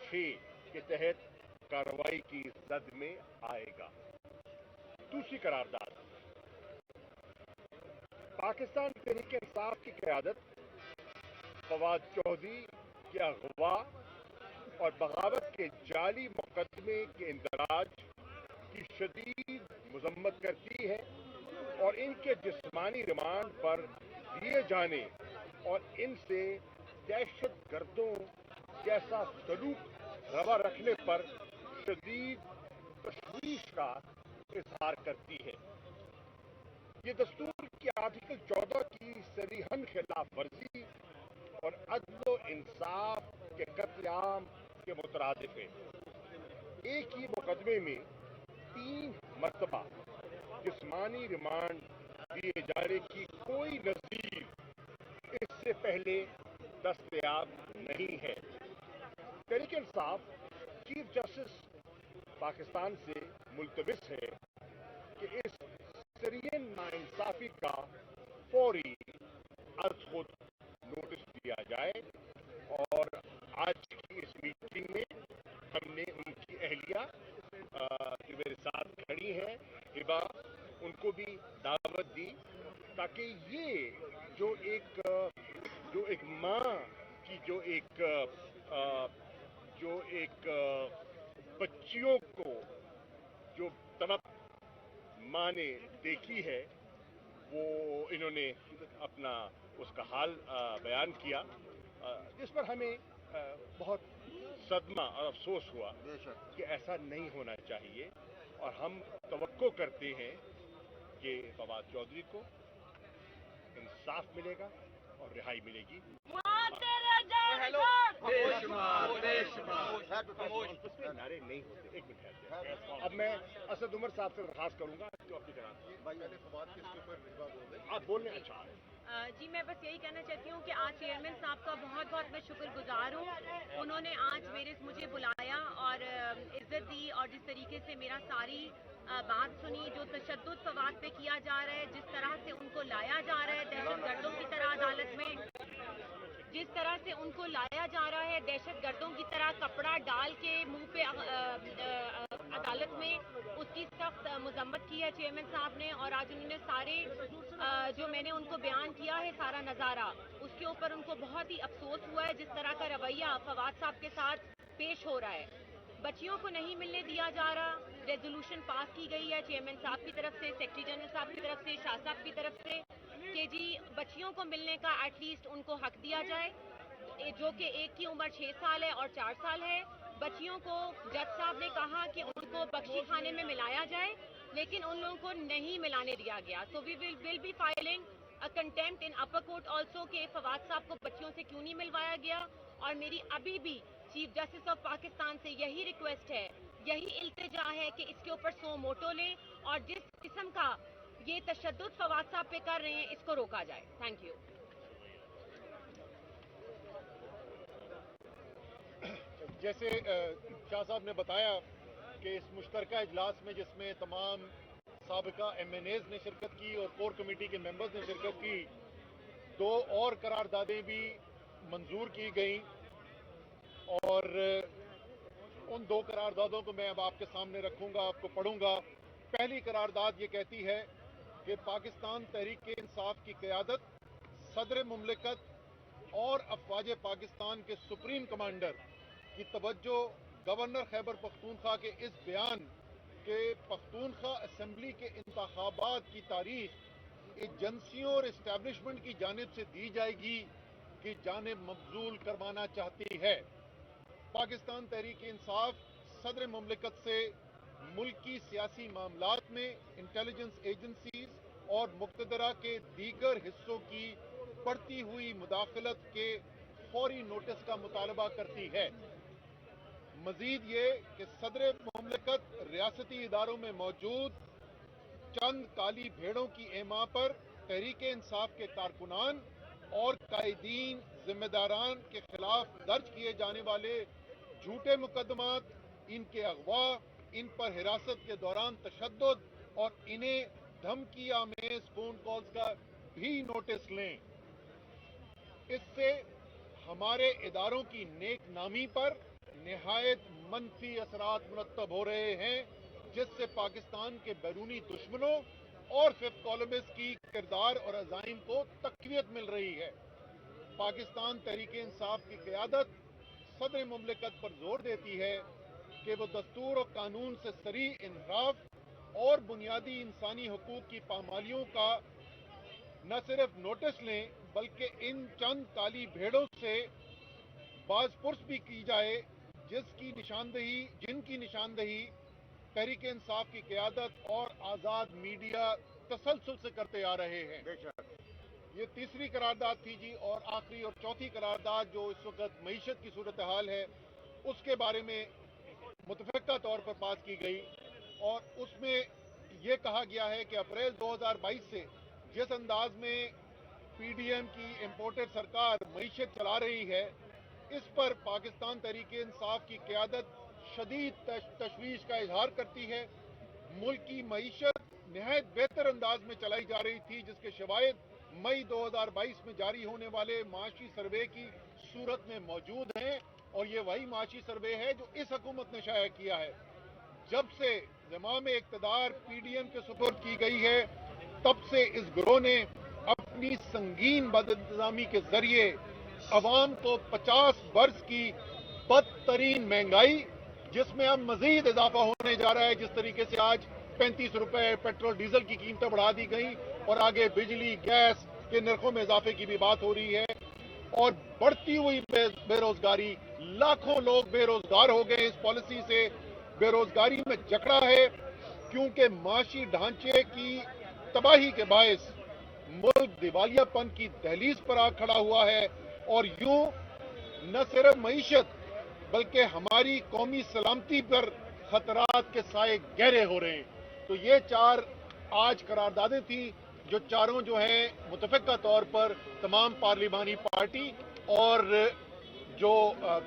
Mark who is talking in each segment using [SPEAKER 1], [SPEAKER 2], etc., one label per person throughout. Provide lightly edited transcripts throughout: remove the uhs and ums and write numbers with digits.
[SPEAKER 1] 6 کے تحت कार्रवाई की जद में आएगा। दूसरी करारदाद, पाकिस्तान तहरीक इंसाफ की क़यादत फवाद चौधरी के अगवा और बगावत के जाली मुकदमे के इंदराज की शदीद मजम्मत करती है और इनके जिस्मानी रिमांड पर दिए जाने और इनसे दहशत गर्दों जैसा सलूक रवा रखने पर शदीद तशवीश का इजहार करती है। ये दस्तूर की आर्टिकल 14 की सरीहन खिलाफ वर्जी और अदल व इंसाफ के कत्लेआम के मुतरादिफ है। एक ही मुकदमे में 3 मरतबा जिस्मानी रिमांड दिए जाने की कोई नज़ीर इससे पहले दस्तयाब नहीं है। तहरीक इंसाफ चीफ जस्टिस पाकिस्तान से मुल्तमिस है कि इस सरीहन नाइंसाफी का फौरी अज खुद नोटिस दिया जाए और आज की इस मीटिंग में हमने उनकी अहलिया जो मेरे साथ खड़ी हैं हिबा, उनको भी दावत दी ताकि ये जो एक माँ की जो एक बच्चियों को जो तड़प माँ ने देखी है वो इन्होंने अपना उसका हाल बयान किया, जिस पर हमें बहुत सदमा और अफसोस हुआ कि ऐसा नहीं होना चाहिए और हम तवक्को करते हैं कि फवाद चौधरी को इंसाफ मिलेगा और रिहाई मिलेगी। नारे नहीं होते, एक मिनट ठहर। अब मैं असद उमर साहब से दरखास्त करूंगा जो अपनी आप बोलने। अच्छा
[SPEAKER 2] जी, मैं बस यही कहना चाहती हूँ कि आज चेयरमैन साहब का बहुत बहुत मैं शुक्रगुजार हूँ। उन्होंने आज मुझे बुलाया और इज्जत दी और जिस तरीके से मेरा सारी बात सुनी, जो तशद्दुद फवाद पे किया जा रहा है, जिस तरह से उनको लाया जा रहा है दहशतगर्दों की तरह अदालत में, जिस तरह से उनको लाया जा रहा है दहशतगर्दों की तरह कपड़ा डाल के मुंह पे अदालत में, उसकी सख्त मजम्मत की है चेयरमैन साहब ने। और आज उन्होंने सारे जो मैंने उनको बयान किया है सारा नज़ारा, उसके ऊपर उनको बहुत ही अफसोस हुआ है जिस तरह का रवैया फवाद साहब के साथ पेश हो रहा है। बच्चियों को नहीं मिलने दिया जा रहा, रेजोल्यूशन पास की गई है चेयरमैन साहब की तरफ से, सेक्रेटरी जनरल साहब की तरफ से, शाह साहब की तरफ से कि जी बच्चियों को मिलने का एटलीस्ट उनको हक दिया जाए, जो कि एक की उम्र 6 साल है और 4 साल है। बच्चियों को जज साहब ने कहा कि उनको बख्शी खाने में मिलाया जाए, लेकिन उन लोगों को नहीं मिलाने दिया गया। So we will be filing a contempt in upper court also के फवाद साहब को बच्चियों से क्यों नहीं मिलवाया गया। और मेरी अभी भी चीफ जस्टिस ऑफ पाकिस्तान से यही रिक्वेस्ट है, यही इल्तिजा है कि इसके ऊपर सो मोटो लें और जिस किस्म का ये तशद्दुद फवाद साहब पे कर रहे हैं इसको रोका जाए। Thank you.
[SPEAKER 3] जैसे शाह साहब ने बताया कि इस मुश्तरका इजलास में जिसमें तमाम साबिका MNAs ने शिरकत की और कोर कमेटी के मेंबर्स ने शिरकत की, 2 और करारदादें भी मंजूर की गई और उन 2 करारदादों को मैं अब आपके सामने रखूंगा, आपको पढ़ूंगा। पहली करारदाद ये कहती है कि पाकिस्तान तहरीक इंसाफ की क़यादत सदर मुमलिकत और अफवाज पाकिस्तान के सुप्रीम कमांडर की तवज्जो गवर्नर खैबर पख्तूनख्वा के इस बयान के पख्तूनख्वा असम्बली के इंतखाबात की तारीख एजेंसियों और इस्टेब्लिशमेंट की जानिब से दी जाएगी कि जानिब मबजूल करवाना चाहती है। पाकिस्तान तहरीक इंसाफ सदर मुमलिकत से मुल्क की सियासी मामलात में इंटेलिजेंस एजेंसीज और मुक्तदरा के दीगर हिस्सों की बढ़ती हुई मुदाखलत के फौरी नोटिस का मुतालबा करती है। मजीद ये कि सदर मुमलिकत रियासती इदारों में मौजूद चंद काली भेड़ों की एमा पर तहरीक इंसाफ के कारकुनान और कायदीन जिम्मेदारान के खिलाफ दर्ज किए जाने वाले झूठे मुकदमात, इनके अगवा, इन पर हिरासत के दौरान तशद्दुद और इन्हें धमकी आमेज फोन कॉल्स का भी नोटिस लें। इससे हमारे इदारों की नेक नामी पर, नहायत मनफी असरात मुरतब हो रहे हैं, जिससे पाकिस्तान के बैरूनी दुश्मनों और फिफ्थ कॉलमिस्ट की किरदार और अज़ाइम को तक़वियत मिल रही है। पाकिस्तान तहरीक इंसाफ की क़यादत सदर मुमलिकत पर जोर देती है कि वो दस्तूर और कानून से सरी इनहराफ और बुनियादी इंसानी हकूक़ की पामालियों का न सिर्फ नोटिस लें, बल्कि इन चंद काली भेड़ों से बाज़पुर्स भी की जाए, जिनकी निशानदही तहरीक इंसाफ की क़यादत और आज़ाद मीडिया तसलसल से करते आ रहे हैं। ये तीसरी करारदाद थी जी, और आखिरी और चौथी करारदाद जो इस वक्त मईशत की सूरत हाल है उसके बारे में मुतफ़क्का तौर पर पास की गई, और उसमें यह कहा गया है कि अप्रैल 2022 से जिस अंदाज में पीडीएम की इम्पोर्टेड सरकार मईशत चला रही है, इस पर पाकिस्तान तहरीक इंसाफ की क़यादत शदीद तशवीश का इजहार करती है। मुल्क की मईशत नहायत बेहतर अंदाज में चलाई जा रही थी, जिसके शवाहिद मई 2022 में जारी होने वाले माशी सर्वे की सूरत में मौजूद हैं, और ये वही माशी सर्वे है जो इस हुकूमत ने शाया किया है। जब से ज़माम इक़्तिदार पीडीएम के सुपुर्द की गई है, तब से इस गिरोह ने अपनी संगीन बदइंतज़ामी के जरिए अवाम को 50 बरस की बदतरीन महंगाई, जिसमें अब मजीद इजाफा होने जा रहा है, जिस तरीके से आज 35 रुपए पेट्रोल डीजल की कीमतें बढ़ा दी गई और आगे बिजली गैस के नरखों में इजाफे की भी बात हो रही है, और बढ़ती हुई बेरोजगारी, लाखों लोग बेरोजगार हो गए। इस पॉलिसी से बेरोजगारी में जकड़ा है, क्योंकि माशी ढांचे की तबाही के बायस मुल्क दिवालियापन की दहलीज पर आ खड़ा हुआ है, और यूं न सिर्फ मईशत बल्कि हमारी कौमी सलामती पर खतरात के साए गहरे हो रहे हैं। तो ये चार आज करारदादें थी जो चारों जो हैं मुतफ़क्का तौर पर तमाम पार्लिमानी पार्टी और जो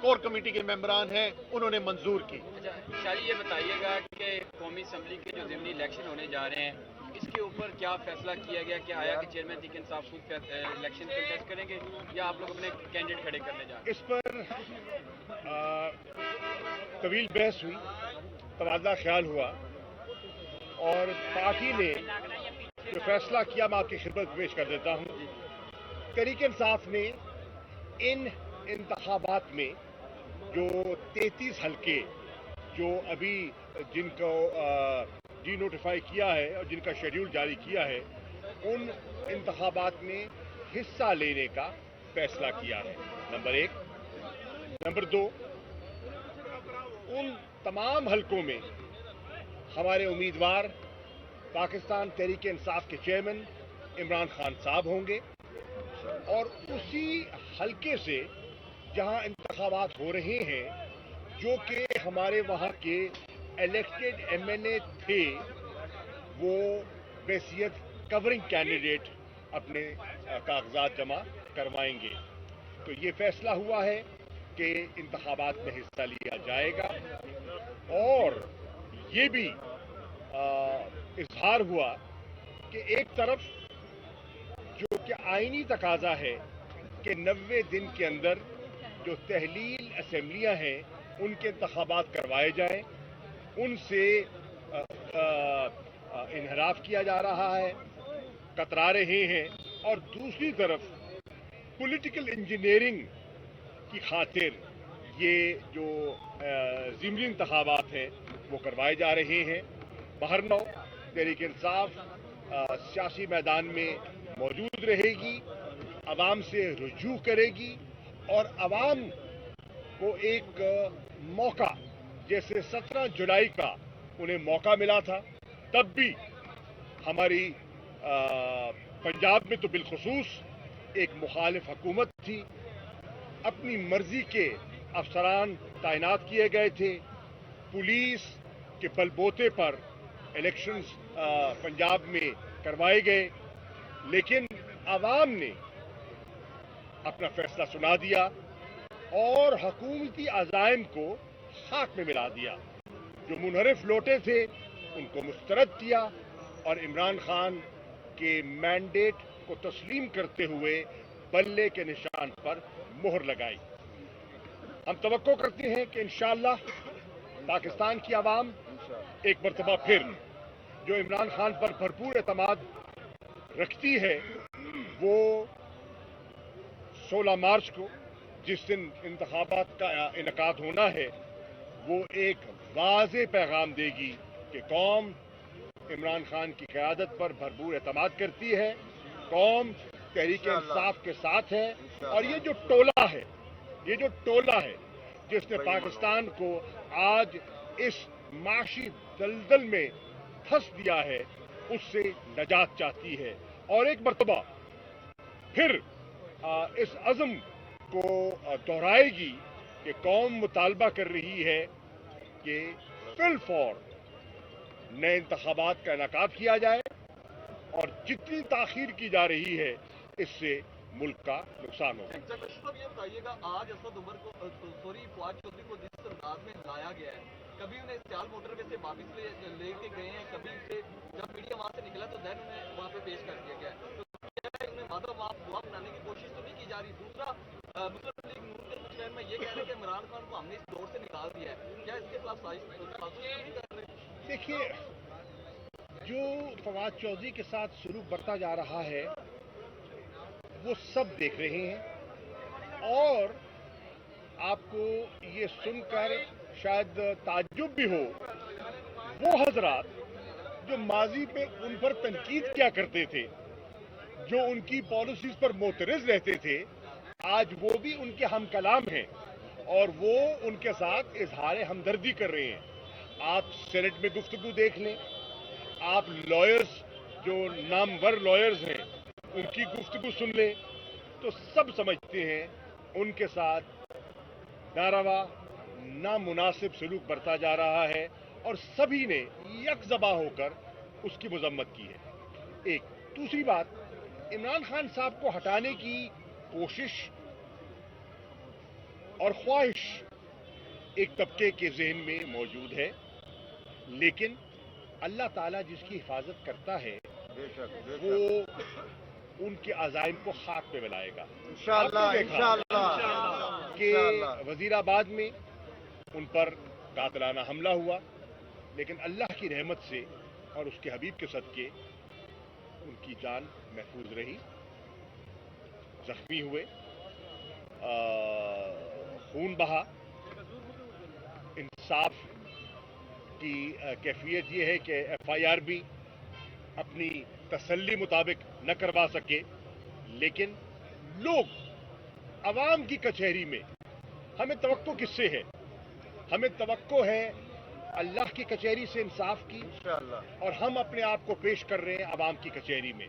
[SPEAKER 3] कोर कमेटी के मेंबरान हैं उन्होंने मंजूर की।
[SPEAKER 4] अच्छा शाली, ये बताइएगा कि कौमी असम्बली के जो ज़िमनी इलेक्शन होने जा रहे हैं, इसके ऊपर क्या फैसला किया गया? क्या आया कि चेयरमैन तहरीक इंसाफ खुद इलेक्शन कंटेस्ट करेंगे या आप लोग अपने कैंडिडेट खड़े करने जा रहे हैं?
[SPEAKER 1] इस पर तवील बहस हुई, तबादला ख्याल हुआ, और पार्टी ने जो फैसला किया मैं आपकी खिदमत में पेश कर देता हूँ। तहरीक इंसाफ ने इन इंतखाबात में जो 33 हल्के जो अभी जिनको डी नोटिफाई किया है और जिनका शेड्यूल जारी किया है, उन इंतखाबात में हिस्सा लेने का फैसला किया है, नंबर 1। नंबर 2, उन तमाम हल्कों में हमारे उम्मीदवार पाकिस्तान तहरीक इंसाफ के चेयरमैन इमरान खान साहब होंगे, और उसी हल्के से जहां इंतखाबात हो रहे हैं, जो कि हमारे वहां के इलेक्टेड एमएनए थे, वो बैसियत कवरिंग कैंडिडेट अपने कागजात जमा करवाएंगे। तो ये फैसला हुआ है कि इंतखाबात में हिस्सा लिया जाएगा, और ये भी इजहार हुआ कि एक तरफ जो कि आईनी तकाजा है कि 90 दिन के अंदर जो तहलील असम्बलियां हैं उनके इंतखाबात करवाए जाएं, उनसे इनहराफ किया जा रहा है, कतरा रहे हैं, और दूसरी तरफ पॉलिटिकल इंजीनियरिंग की खातिर ये जो ज़िमनी इंतखाबात हैं वो करवाए जा रहे हैं। बहरनौ तहरीक इंसाफ सियासी मैदान में मौजूद रहेगी, अवाम से रुजू करेगी, और अवाम को एक मौका, जैसे 17 जुलाई का उन्हें मौका मिला था, तब भी हमारी पंजाब में तो बिलखुसूस एक मुखालिफ हुकूमत थी, अपनी मर्जी के अफसरान तैनात किए गए थे, पुलिस के बलबोते पर इलेक्शंस पंजाब में करवाए गए, लेकिन आवाम ने अपना फैसला सुना दिया और हुकूमती अज़ाइम को खाक में मिला दिया। जो मुनहरिफ लोटे थे उनको मुस्तरद किया और इमरान खान के मैंडेट को तस्लीम करते हुए बल्ले के निशान पर मोहर लगाई। हम तवक्को करते हैं कि इंशाअल्लाह पाकिस्तान की आवाम एक मरतबा फिर जो इमरान खान पर भरपूर एतमाद रखती है, वो 16 मार्च को जिस दिन इंतखाबात का इनकाद होना है, वो एक वाज़ेह पैगाम देगी कि कौम इमरान खान की क़यादत पर भरपूर एतमाद करती है, कौम तहरीक इंसाफ के साथ है। और ये जो टोला है जिसने पाकिस्तान को आज इस माशी दलदल में फंस दिया है, उससे नजात चाहती है और एक मरतबा फिर इस अज़म को दोहराएगी कि कौम मुतालबा कर रही है कि फिल फौर नए इंतखाबात का इनेकाद किया जाए और जितनी ताखीर की जा रही है इससे मुल्क का नुकसान होगा।
[SPEAKER 5] ये बताइएगा, आज असद उमर को फवाद चौधरी को जिस अंदाज में लाया गया है, कभी उन्हें सियाल मोटरवे से वापस लेके गए हैं, कभी उसे जब मीडिया वहां से निकला तो देन उन्हें वहां पे पेश कर दिया गया, तो क्या उन्हें मादा दुआ बनाने की कोशिश तो नहीं की जा रही? दूसरा, मुस्लिम लीग नून के कुछ में ये कह रहे हैं कि इमरान खान को हमने इस दौर से निकाल दिया है, क्या इसके खिलाफ साजिश नहीं कर रहे?
[SPEAKER 1] देखिए, जो फवाद चौधरी के साथ सलूक बरता जा रहा है वो सब देख रहे हैं और आपको ये सुनकर शायद ताज्जुब भी हो, वो हजरात जो माजी पे उन पर तनकीद किया करते थे, जो उनकी पॉलिसीज पर मोतरज रहते थे, आज वो भी उनके हम कलाम हैं और वो उनके साथ इजहार हमदर्दी कर रहे हैं। आप सेनेट में गुफ्तगू देख लें, आप लॉयर्स जो नामवर लॉयर्स हैं उनकी गुफ्तगू सुन लें, तो सब समझते हैं उनके साथ नारवा नामुनासिब सलूक बरता जा रहा है और सभी ने यकजबा होकर उसकी मजम्मत की है। एक दूसरी बात, इमरान खान साहब को हटाने की कोशिश और ख्वाहिश एक तबके के ज़हन में मौजूद है, लेकिन अल्लाह ताला जिसकी हिफाजत करता है वो उनके अज़ाइम को खाक पे मिलाएगा। इंशाअल्लाह कि वजीराबाद में उन पर कातिलाना हमला हुआ, लेकिन अल्लाह की रहमत से और उसके हबीब के सदके उनकी जान महफूज रही, जख्मी हुए, खून बहा। इंसाफ की कैफियत ये है कि FIR भी अपनी तसल्ली मुताबिक न करवा सके, लेकिन लोग अवाम की कचहरी में, हमें तवक्को किससे है? हमें तवक्को है अल्लाह की कचहरी से इंसाफ की, और हम अपने आप को पेश कर रहे हैं अवाम की कचहरी में।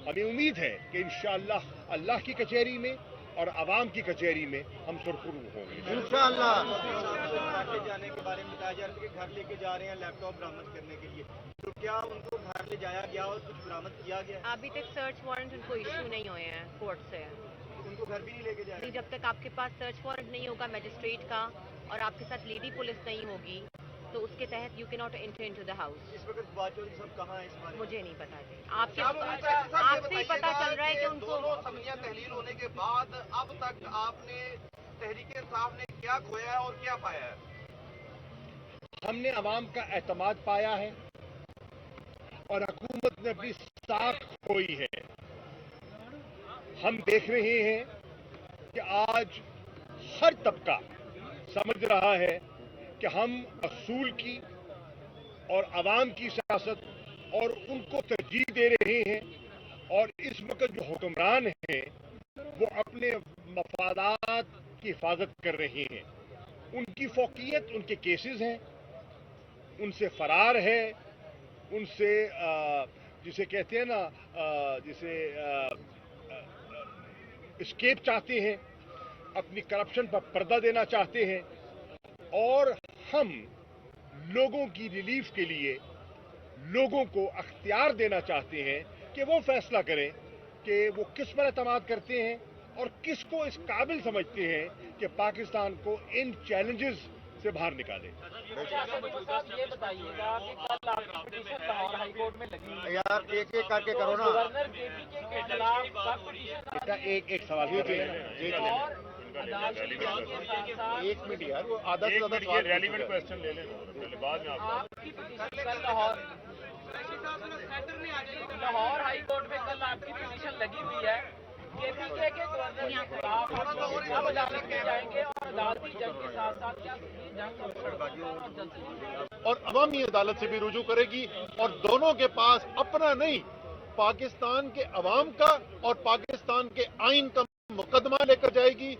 [SPEAKER 1] हमें उम्मीद है कि इंशाअल्लाह अल्लाह की कचहरी में और अवाम की कचहरी में हम सुरखरू होंगे इंशाअल्लाह।
[SPEAKER 5] जाने के बारे में बताया जा रहा है कि घर लेके जा रहे हैं लैपटॉप बरामद करने के लिए, तो क्या उनको घर ले जाया गया और कुछ बरामद किया गया?
[SPEAKER 2] अभी तक सर्च वारंट उनको इशू नहीं हुए हैं कोर्ट से।
[SPEAKER 5] उनको घर भी नहीं लेके जा रहे?
[SPEAKER 2] जब तक आपके पास सर्च वारंट नहीं होगा मजिस्ट्रेट का और आपके साथ लेडी पुलिस नहीं होगी, तो उसके तहत you can not enter into the house.
[SPEAKER 5] इस वक्त फवाद चौधरी सब कहाँ है इस बारे में?
[SPEAKER 2] मुझे नहीं पता जी, आपसे ही पता चल रहा है कि उनको।
[SPEAKER 5] असमिया तहलील होने के बाद अब तक आपने तहरीक इंसाफ ने क्या खोया है और क्या पाया है?
[SPEAKER 1] हमने अवाम का एतमाद पाया है और हुकूमत ने अपनी साख खोई है। हम देख रहे हैं कि आज हर तबका समझ रहा है कि हम असूल की और अवाम की सियासत और उनको तरजीह दे रहे हैं, और इस वक्त जो हुक्मरान हैं वो अपने मफादात की हिफाजत कर रहे हैं। उनकी फौकियत उनके केसेस हैं, उनसे फरार है, उनसे जिसे कहते हैं ना, जिसे एस्केप चाहते हैं, अपनी करप्शन पर पर्दा देना चाहते हैं, और हम लोगों की रिलीफ के लिए लोगों को अख्तियार देना चाहते हैं कि वो फैसला करें कि वो किस पर एतमाद करते हैं और किसको इस काबिल समझते हैं कि पाकिस्तान को इन चैलेंजेस से बाहर निकाले।
[SPEAKER 6] ये बताइएगा कि कल आपकी पिटीशन लाहौर हाई कोर्ट में लगी
[SPEAKER 5] यार एक एक करके करो ना।
[SPEAKER 6] गवर्नर केपी के खिलाफ
[SPEAKER 1] बेटा एक सवाल कर रहे हैं।
[SPEAKER 3] ایک منٹ یار، وہ آدھا سے زیادہ سوال ریلیونٹ کوشچن لے لیں پہلے، بعد میں
[SPEAKER 6] آپ کی پٹیشن کل لاہور ہائی کورٹ میں کل آپ کی پٹیشن لگی ہوئی ہے کہ پی کے گورنر کے خلاف اب عدالت میں جائیں گے اور عدالتی جج کے ساتھ ساتھ کیا جنگ
[SPEAKER 3] اور عوامی عدالت سے بھی رجوع کرے گی، اور دونوں کے پاس اپنا نہیں، پاکستان کے عوام کا اور پاکستان کے آئین کا مقدمہ لے کر جائے گی۔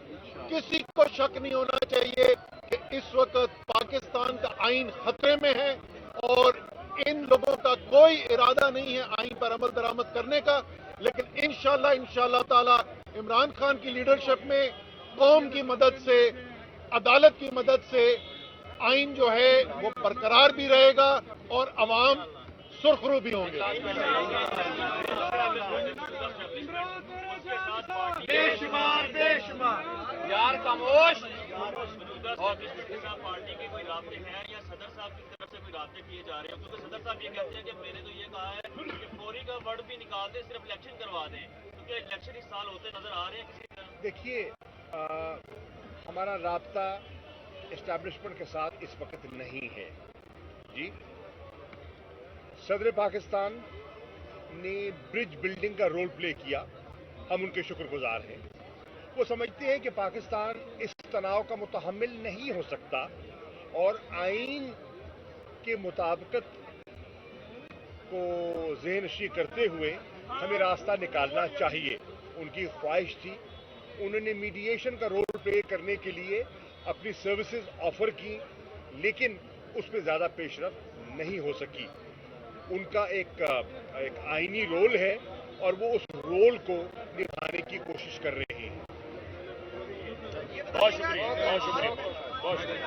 [SPEAKER 3] کسی کو شک نہیں ہونا چاہیے کہ اس وقت پاکستان کا آئین خطرے میں ہے، اور ان لوگوں کا کوئی ارادہ نہیں ہے آئین پر عمل درآمد کرنے کا، لیکن انشاءاللہ تعالی عمران خان کی لیڈرشپ میں قوم کی مدد سے، عدالت کی مدد سے آئین جو ہے وہ برقرار بھی رہے گا اور عوام سرخرو بھی ہوں گے۔
[SPEAKER 6] بے شمار یار خاموش۔
[SPEAKER 7] پارٹی کے کوئی رابطے ہیں یا صدر صاحب کی طرف سے کوئی رابطے کیے جا رہے ہیں؟ کیونکہ صدر صاحب یہ کہتے ہیں کہ میں نے تو یہ کہا ہے کہ فوری کا ورڈ بھی نکال دیں، صرف الیکشن کروا دیں، کیونکہ الیکشن اس سال ہوتے نظر آ رہے ہیں کسی طرح۔
[SPEAKER 1] دیکھیے، ہمارا رابطہ اسٹیبلشمنٹ کے ساتھ اس وقت نہیں ہے جی۔ صدر پاکستان نے برج بلڈنگ کا رول پلے کیا، ہم ان کے شکر گزار ہیں۔ وہ سمجھتے ہیں کہ پاکستان اس تناؤ کا متحمل نہیں ہو سکتا اور آئین کے مطابقت کو ذہن نشین کرتے ہوئے ہمیں راستہ نکالنا چاہیے۔ ان کی خواہش تھی، انہوں نے میڈیشن کا رول پلے کرنے کے لیے اپنی سروسز آفر کی، لیکن اس میں زیادہ پیش رفت نہیں ہو سکی۔ ان کا ایک آئینی رول ہے اور وہ اس رول کو نبھانے کی کوشش کر رہے ہیں۔
[SPEAKER 3] بہت شکریہ، بہت شکریہ، بہت شکریہ۔